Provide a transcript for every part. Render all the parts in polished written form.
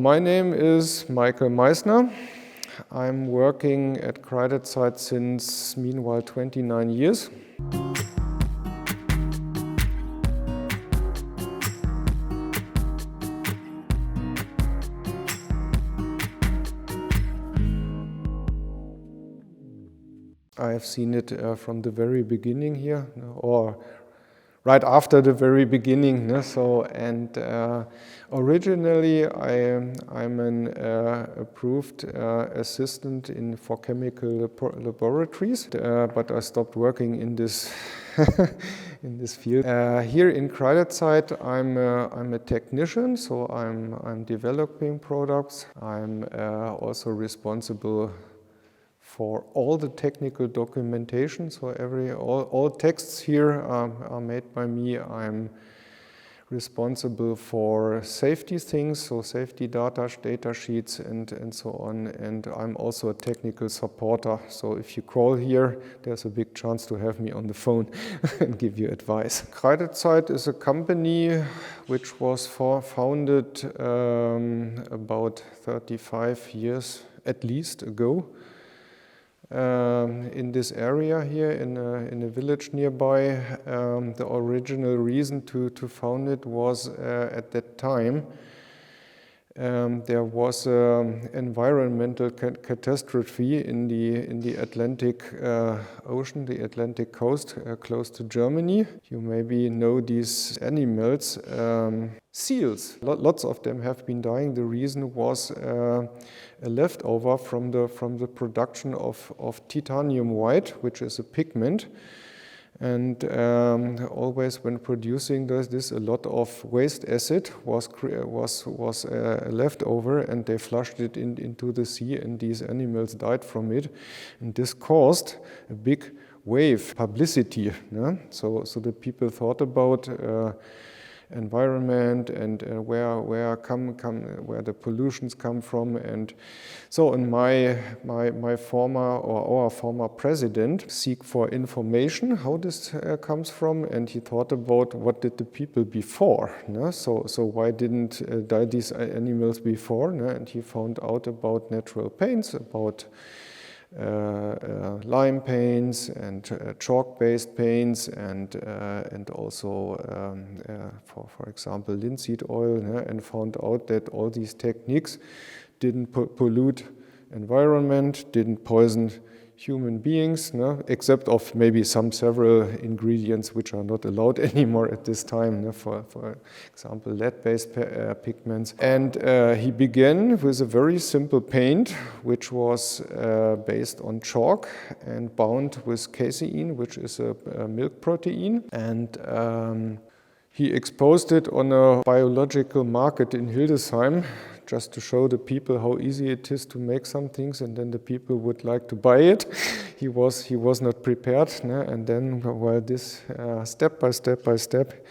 My name is Michael Meissner. I'm working at Kreidezeit since, meanwhile, 29 years. I have seen it from the very beginning here, or right after the very beginning. Originally I'm an approved assistant for chemical laboratories, but I stopped working in this in this field. Here in Kreidezeit, I'm a technician, so I'm developing products. I'm also responsible for all the technical documentation, so all texts here are made by me. I'm responsible for safety things, so safety data sheets and so on, and I'm also a technical supporter. So if you call here, there's a big chance to have me on the phone and give you advice. Kreidezeit is a company which was founded about 35 years at least ago. In this area here, in a village nearby. The original reason to found it was at that time there was an environmental catastrophe in the Atlantic Ocean, the Atlantic coast, close to Germany. You maybe know these animals, seals. Lots of them have been dying. The reason was a leftover from the production of titanium white, which is a pigment. And always when producing this, a lot of waste acid was left over, and they flushed it into the sea, and these animals died from it. And this caused a big wave publicity. Yeah? So the people thought about environment and where the pollutions come from, and so my former or our former president seek for information how this comes from, and he thought about what did the people before, so why didn't die these animals before, and he found out about natural paints, about lime paints and chalk-based paints, and also for example linseed oil, and found out that all these techniques didn't pollute environment, didn't poison human beings, except of maybe several ingredients which are not allowed anymore at this time, for example lead-based pigments. And he began with a very simple paint which was based on chalk and bound with casein, which is a milk protein, and he exposed it on a biological market in Hildesheim, just to show the people how easy it is to make some things, and then the people would like to buy it. He was not prepared, and then this step by step,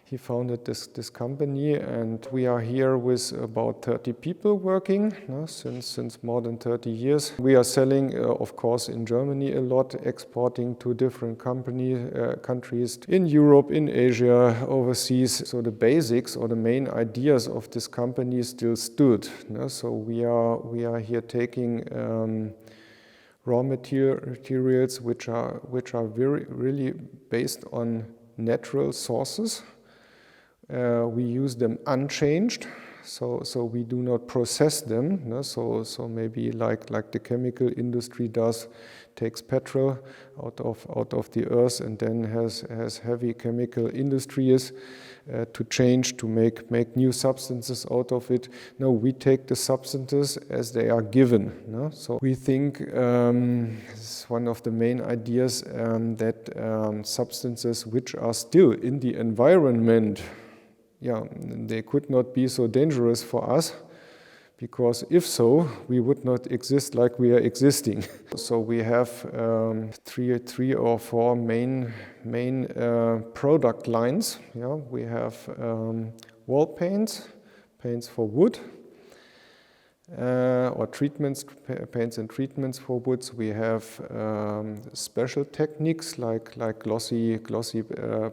he founded this company, and we are here with about 30 people working since more than 30 years. We are selling, of course, in Germany a lot, exporting to different countries in Europe, in Asia, overseas. So the basics or the main ideas of this company still stood. So we are here taking raw materials which are really based on natural sources. We use them unchanged, so we do not process them. So maybe like the chemical industry does, takes petrol out of the earth and then has heavy chemical industries to change, to make new substances out of it. No, we take the substances as they are given. So we think this is one of the main ideas, that substances which are still in the environment, they could not be so dangerous for us, because if so, we would not exist like we are existing. So we have three or four main product lines. We have wall paints for wood, or treatments, paints and treatments for woods. We have special techniques like glossy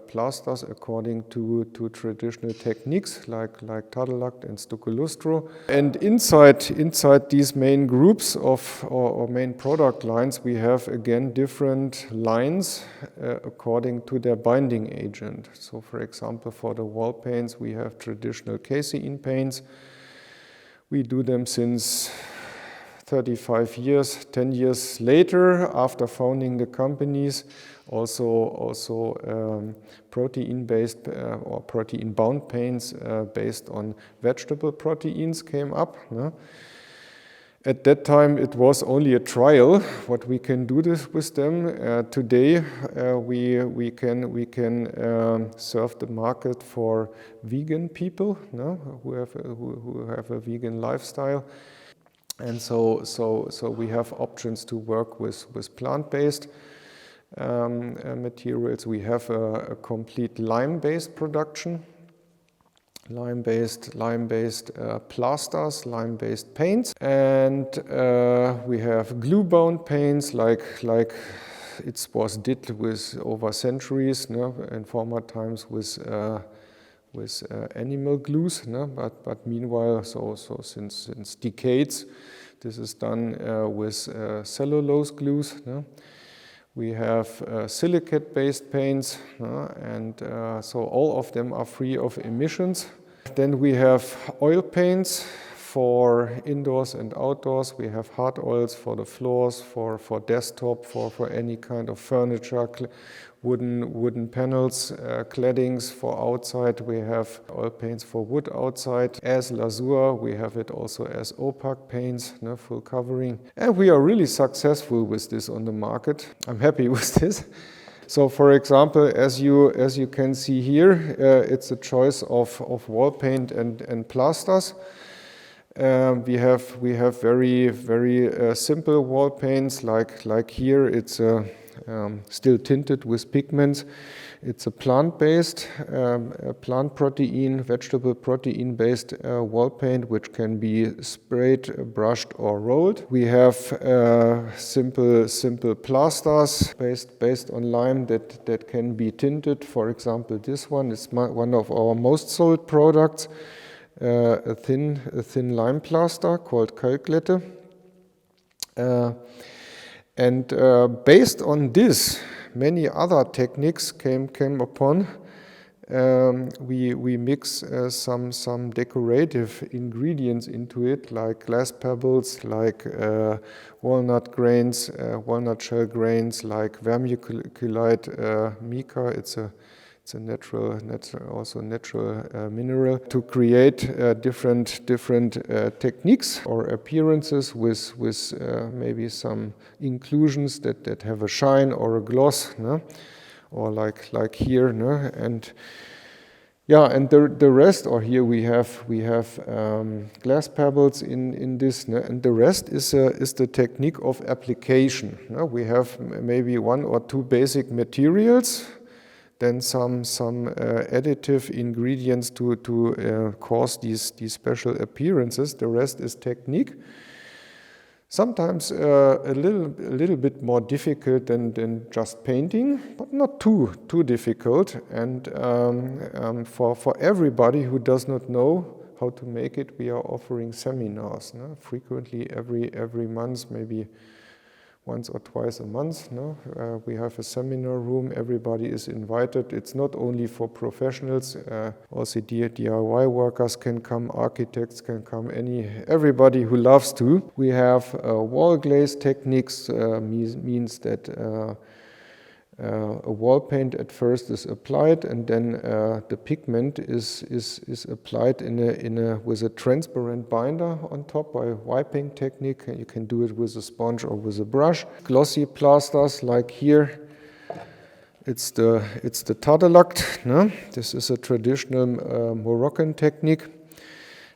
plasters according to traditional techniques like Tadelakt and Stuccolustro. And inside these main groups of or main product lines, we have again different lines according to their binding agent. So, for example, for the wall paints, we have traditional casein paints. We do them since 35 years, 10 years later after founding the companies. Also protein-based or protein-bound paints based on vegetable proteins came up. No? At that time, it was only a trial. What we can do this with them today, we can serve the market for vegan people, no? who have a vegan lifestyle, and so we have options to work with plant-based materials. We have a complete lime-based production. Lime-based plasters, lime-based paints, and we have glue-bound paints like it was did with over centuries, no? In former times with animal glues, no? But meanwhile, so since decades, this is done with cellulose glues. No? We have silicate-based paints, and so all of them are free of emissions. Then we have oil paints for indoors and outdoors. We have hard oils for the floors, for desktop, for any kind of furniture, wooden panels, claddings for outside. We have oil paints for wood outside. As lasur, we have it also as opaque paints, no, full covering. And we are really successful with this on the market. I'm happy with this. So, for example, as you can see here, it's a choice of wall paint and plasters. We have very simple wall paints like here. It's still tinted with pigments. It's a plant-based, plant protein, vegetable protein-based wall paint, which can be sprayed, brushed, or rolled. We have simple plasters based on lime that can be tinted. For example, this one is one of our most sold products, a thin lime plaster called Kalklette. And based on this, many other techniques came upon. We mix some decorative ingredients into it, like glass pebbles, like walnut grains, walnut shell grains, like vermiculite mica. It's a natural mineral to create different techniques or appearances with maybe some inclusions that have a shine or a gloss, no? Or like here, no? And yeah, and the rest, or here we have glass pebbles in this, no? And the rest is the technique of application. No? We have maybe one or two basic materials, then some additive ingredients to cause these special appearances. The rest is technique. Sometimes a little bit more difficult than just painting, but not too difficult. And for everybody who does not know how to make it, we are offering seminars, no? Frequently every month, maybe once or twice a month. No? We have a seminar room. Everybody is invited. It's not only for professionals. Also DIY workers can come, architects can come, everybody who loves to. We have wall glaze techniques, means that a wall paint at first is applied, and then the pigment is applied with a transparent binder on top by wiping technique. You can do it with a sponge or with a brush. Glossy plasters, like here, it's the Tadelakt. No? This is a traditional Moroccan technique.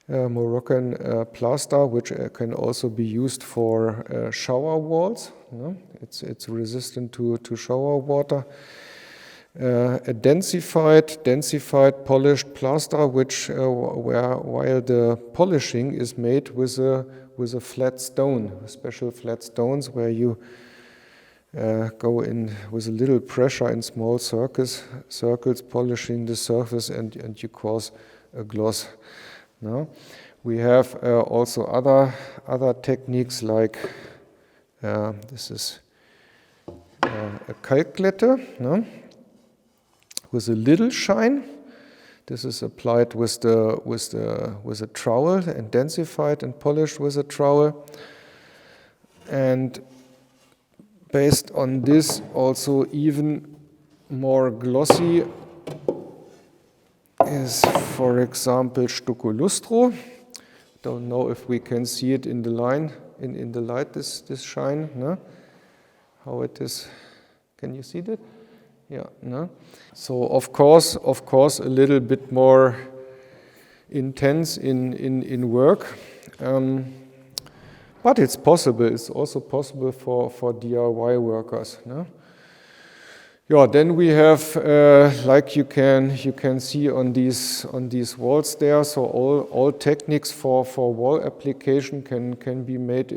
Moroccan plaster, which can also be used for shower walls. No? It's resistant to shower water. a densified polished plaster, which while the polishing is made with a flat stone, special flat stones where you go in with a little pressure in small circles polishing the surface, and you cause a gloss. No? We have also other techniques like this is a Kalkglätte, no? With a little shine. This is applied with a trowel and densified and polished with a trowel. And based on this, also even more glossy is, for example, Stucco Lustro. Don't know if we can see it in the line, in the light, this shine, no? How it is. Can you see that? Yeah, no? So of course a little bit more intense in work. But it's possible. It's also possible for DIY workers. No? Yeah. Then we have, like you can see on these walls there. So all techniques for wall application can be made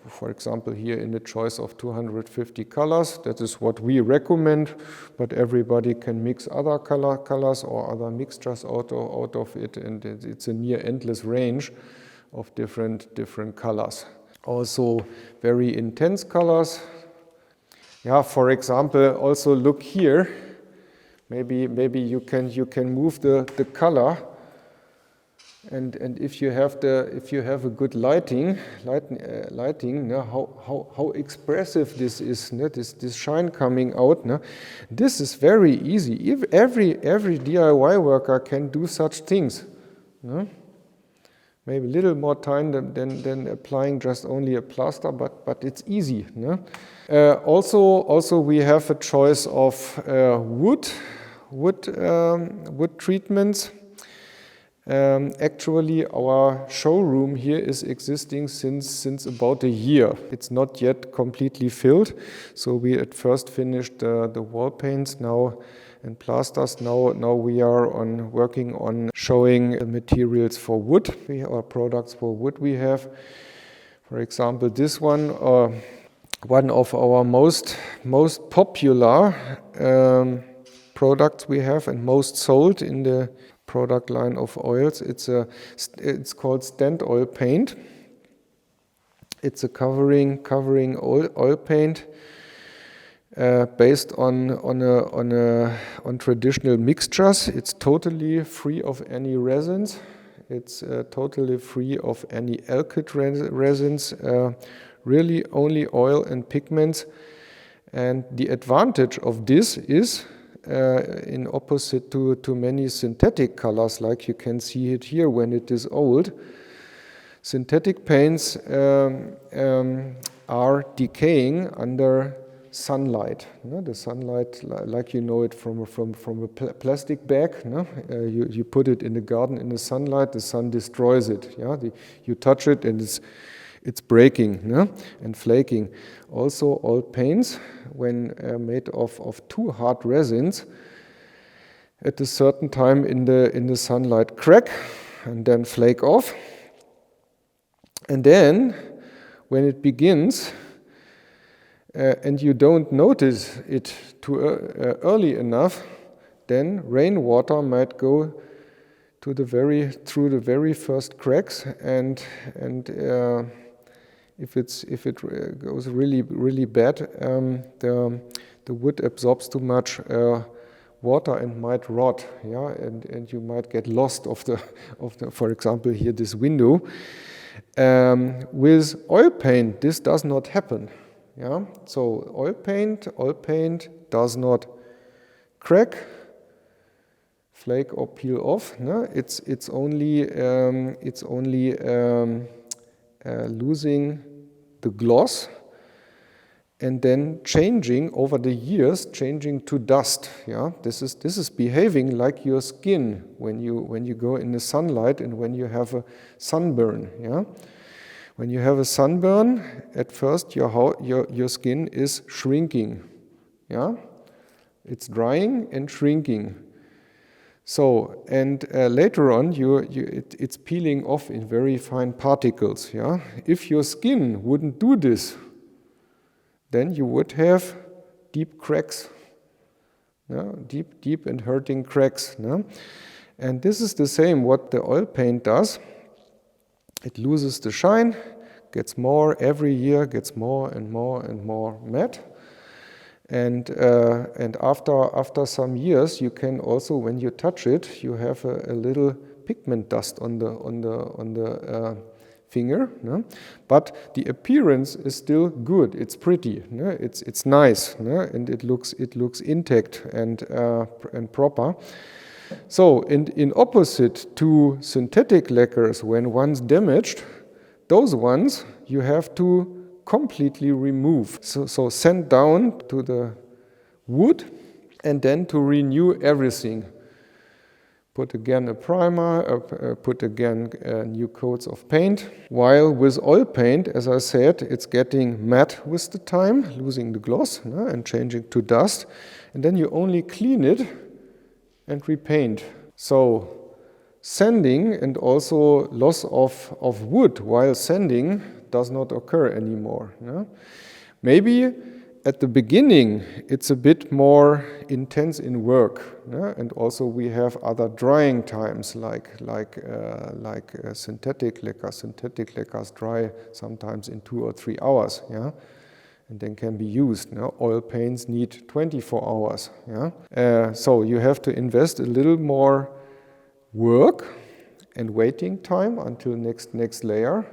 for example, here in the choice of 250 colors. That is what we recommend. But everybody can mix other colors or other mixtures out of it, and it's a near endless range of different colors. Also very intense colors. Yeah, for example, also look here. Maybe you can move the color, and if you have a good lighting, how expressive this is, this shine coming out. This is very easy. If every DIY worker can do such things. Maybe a little more time than applying just only a plaster, but it's easy. Also we have a choice of wood treatments. Actually, our showroom here is existing since about a year. It's not yet completely filled, so we at first finished the wall paints now and plasters. Now we are working on showing materials for wood. Our products for wood we have. For example, this one of our most popular products we have and most sold in the product line of oils. It's called stand oil paint. It's a covering oil paint. Based on traditional mixtures. It's totally free of any resins. It's totally free of any alkyd resins. Really only oil and pigments. And the advantage of this is, in opposite to many synthetic colors, like you can see it here when it is old, synthetic paints are decaying under sunlight. The sunlight, like you know it from a plastic bag. You put it in the garden in the sunlight, the sun destroys it. You touch it and it's breaking and flaking. Also, all paints, when made of too hard resins, at a certain time in the sunlight crack and then flake off. And then, when it begins, and you don't notice it too early enough, then rainwater might go through the very first cracks, and if it goes really bad, the wood absorbs too much water and might rot. And you might get lost of the for example here this window. With oil paint, this does not happen. So oil paint does not crack, flake or peel off. It's only losing the gloss and then changing over the years, changing to dust. This is behaving like your skin when you go in the sunlight and when you have a sunburn. When you have a sunburn, at first your skin is shrinking. Yeah, it's drying and shrinking. So, and later on, it's peeling off in very fine particles. Yeah, if your skin wouldn't do this, then you would have deep cracks. Yeah? Deep and hurting cracks. Yeah? And this is the same what the oil paint does. It loses the shine, gets more every year, gets more and more and more matte. And after some years, you can also, when you touch it, you have a little pigment dust on the finger. No? But the appearance is still good. It's pretty. No? It's nice, no? And it looks intact and proper. So, in opposite to synthetic lacquers, when one's damaged, those ones you have to completely remove. So send down to the wood and then to renew everything. Put again a primer, put again new coats of paint. While with oil paint, as I said, it's getting matte with the time, losing the gloss and changing to dust. And then you only clean it and repaint. So sanding and also loss of wood while sanding does not occur anymore. Yeah? Maybe at the beginning it's a bit more intense in work, yeah? And also we have other drying times like synthetic lacquer. Synthetic lacquers dry sometimes in 2 or 3 hours, yeah? And then can be used. Yeah? Oil paints need 24 hours. Yeah? So you have to invest a little more work and waiting time until next layer.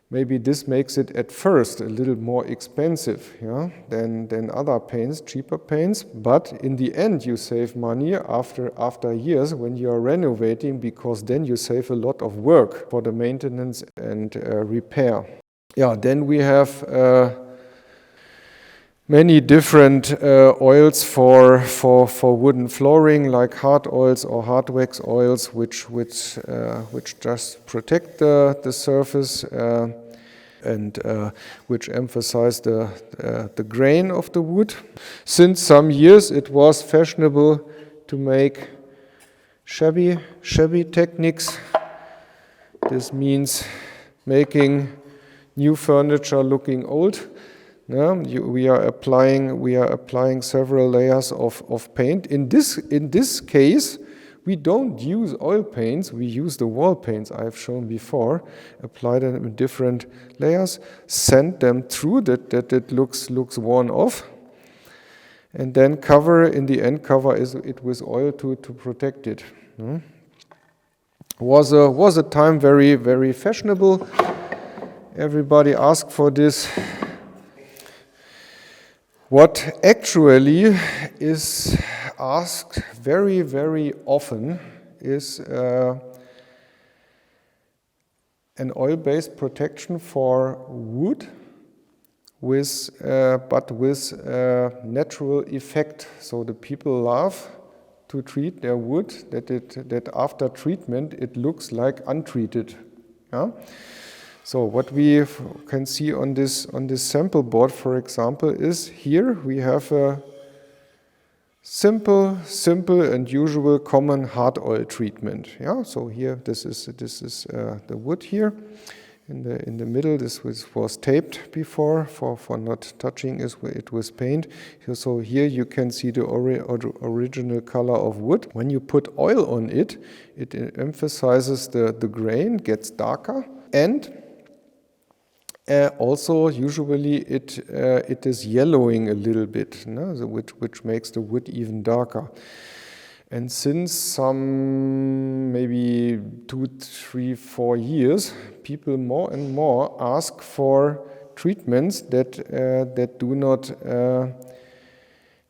Maybe this makes it at first a little more expensive, yeah, than other paints, cheaper paints. But in the end, you save money after years when you are renovating, because then you save a lot of work for the maintenance and repair. Yeah, then we have many different oils for wooden flooring, like hard oils or hard wax oils, which just protect the surface and which emphasize the grain of the wood. Since some years, it was fashionable to make shabby techniques. This means making new furniture looking old. Yeah, we are applying several layers of paint. In this case, we don't use oil paints. We use the wall paints I've shown before. Apply them in different layers, sand them through that it looks worn off, and then cover it with oil to protect it. Was a time very fashionable. Everybody asked for this. What actually is asked very often is an oil-based protection for wood, but with natural effect. So the people love to treat their wood that after treatment it looks like untreated. Yeah? So what we can see on this sample board, for example, is here we have a simple and usual common hard oil treatment. Yeah. So here this is the wood here. In the middle, this was taped before for not touching it with paint. So here you can see the original color of wood. When you put oil on it, it emphasizes the grain, gets darker, and also, usually it is yellowing a little bit, no? Which makes the wood even darker. And since some maybe 2, 3, 4 years, people more and more ask for treatments that do not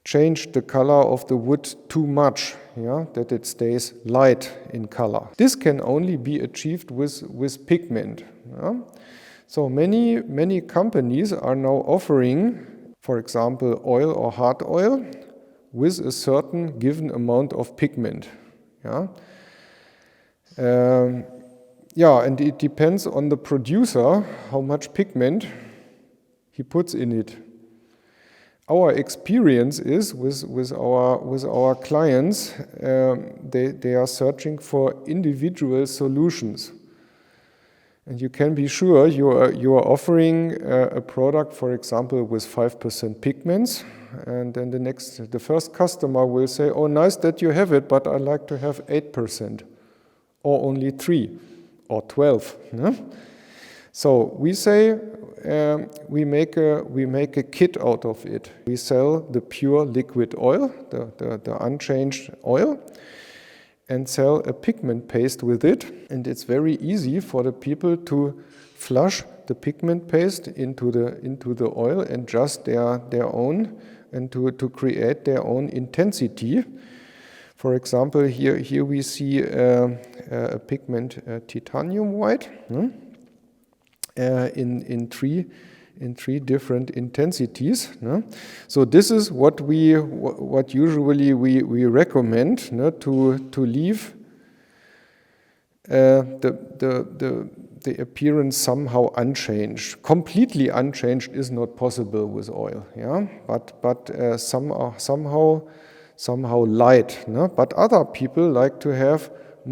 change the color of the wood too much, yeah? That it stays light in color. This can only be achieved with pigment. Yeah? So many companies are now offering, for example, oil or hard oil with a certain given amount of pigment. Yeah, and it depends on the producer how much pigment he puts in it. our experience is with our clients, they are searching for individual solutions. And you can be sure you are offering a product, for example, with 5% pigments, and then the first customer will say, "Oh, nice that you have it, but I like to have 8%, or only 3, or 12." No? So we say we make a kit out of it. We sell the pure liquid oil, the unchanged oil, and sell a pigment paste with it. And it's very easy for the people to flush the pigment paste into the oil and adjust their own, and to create their own intensity. For example, here we see a pigment titanium white in three different intensities. No? So this is what usually we recommend, no? to leave the appearance somehow unchanged. Completely unchanged is not possible with oil, yeah. But somehow light. No? But other people like to have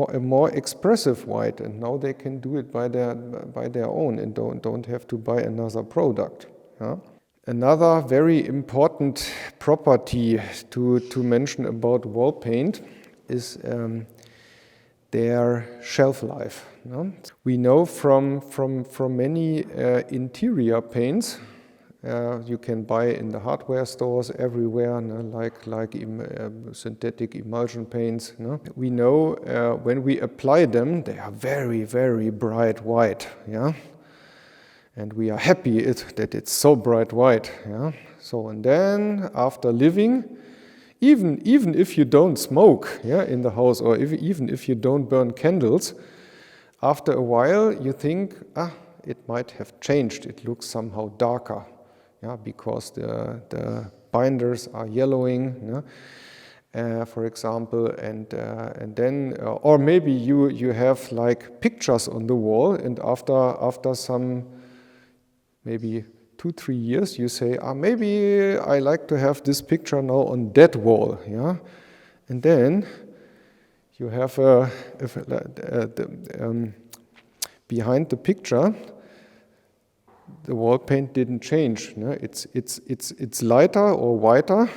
a more expressive white, and now they can do it by their own and don't have to buy another product. Yeah? Another very important property to mention about wall paint is their shelf life. No? We know from many interior paints you can buy in the hardware stores everywhere, no? like synthetic emulsion paints. No? We know when we apply them, they are very, very bright white. Yeah, and we are happy that it's so bright white. Yeah, so and then after living, even if you don't smoke, yeah, in the house, or even if you don't burn candles, after a while you think, it might have changed. It looks somehow darker. Yeah, because the binders are yellowing, for example, and then, or maybe you have like pictures on the wall, and after some maybe 2-3 years, you say, maybe I like to have this picture now on that wall, yeah, and then you have behind the picture. The wall paint didn't change. No? It's lighter or whiter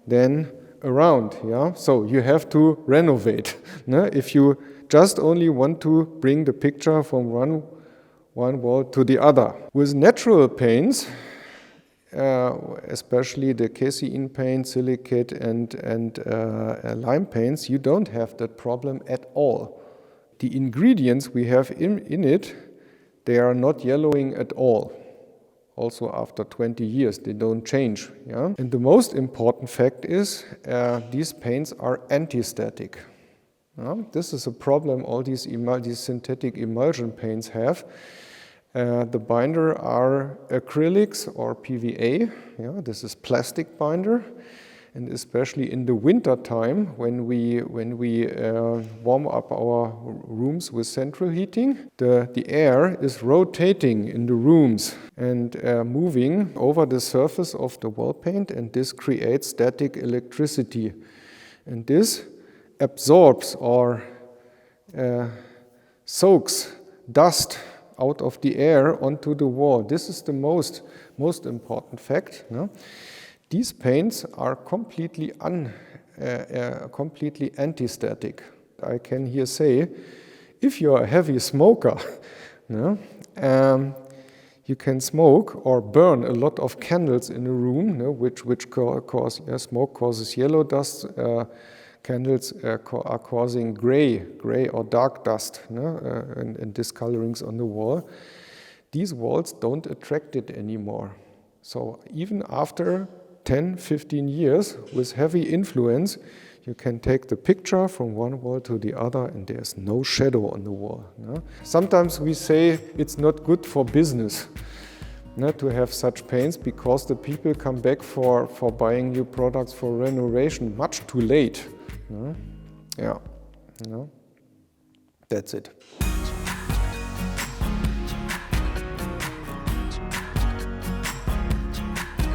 than around. Yeah, so you have to renovate. No? If you just only want to bring the picture from one wall to the other. With natural paints, especially the casein paint, silicate, and lime paints, you don't have that problem at all. The ingredients we have in it, they are not yellowing at all. Also after 20 years, they don't change. Yeah? And the most important fact is these paints are anti-static. This is a problem all these synthetic emulsion paints have. The binder are acrylics or PVA. Yeah? This is plastic binder. And especially in the winter time, when we warm up our rooms with central heating, the air is rotating in the rooms and moving over the surface of the wall paint, and this creates static electricity. And this absorbs or soaks dust out of the air onto the wall. This is the most important fact. No? These paints are completely anti-static. I can here say, if you are a heavy smoker, no, you can smoke or burn a lot of candles in a room, no, which cause smoke causes yellow dust. Candles are causing gray or dark dust, no, and discolorings on the wall. These walls don't attract it anymore. So even after 10-15 years with heavy influence, you can take the picture from one wall to the other and there's no shadow on the wall. No? Sometimes we say it's not good for business not to have such paints, because the people come back for buying new products for renovation much too late. No? Yeah, no? That's it.